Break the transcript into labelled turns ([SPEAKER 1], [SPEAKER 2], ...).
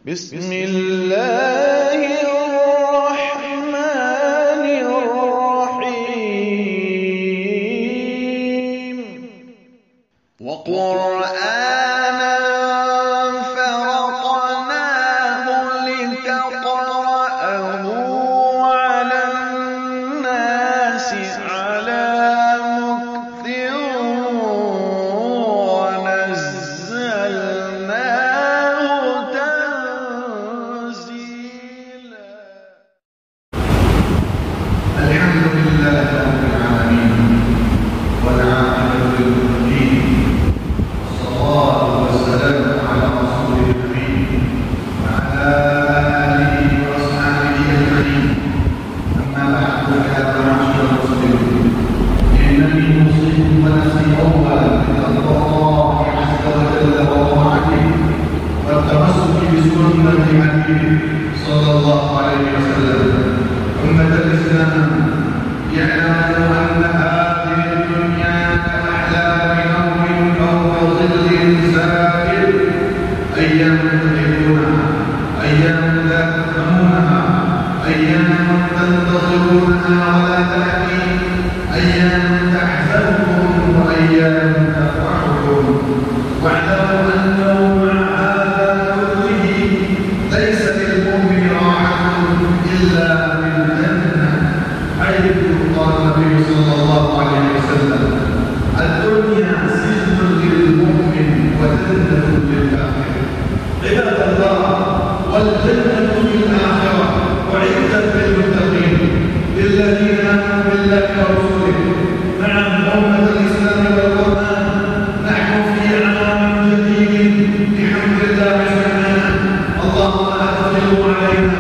[SPEAKER 1] بسم الله الرحمن الرحيم وقرآنا فرقناه لتقرأه على الناس على مكث ونزلناه تنزيلا.
[SPEAKER 2] الحمد لله رب العالمين والعاقبة للمتقين والصلاة والسلام على رسوله الأمين وعلى آله وأصحابه أجمعين. أما بعد فيا معشر المسلمين، إنني أوصيكم ونفسي أولا بتقوى الله عز وجل وطاعته والتمسك بسنة حبيبه صلى الله عليه وسلم. أمة الإسلام، يعلموا أن هذه الدنيا كأحلام نوم فوق ظل سائر، أيام تحبونها، أيام لا تفهمونها، أيام تنتظرونها ولا تأتي، أيام تحزنكم وأيام تفرحكم. واعلموا أنه مع هذا كله ليس للمؤمن راحة إلا من الجنة، حيث قال النبي صلى الله عليه وسلم: الدنيا سجن للمؤمن وجنة للكافر. عباد الله، والجنة في الآخرة أعدت للمتقين للذين آمنوا بالله ورسوله. نعم أمة الإسلام والقرآن، نحن في عام جديد بحمد الله سبحانه. اللهم أدخله علينا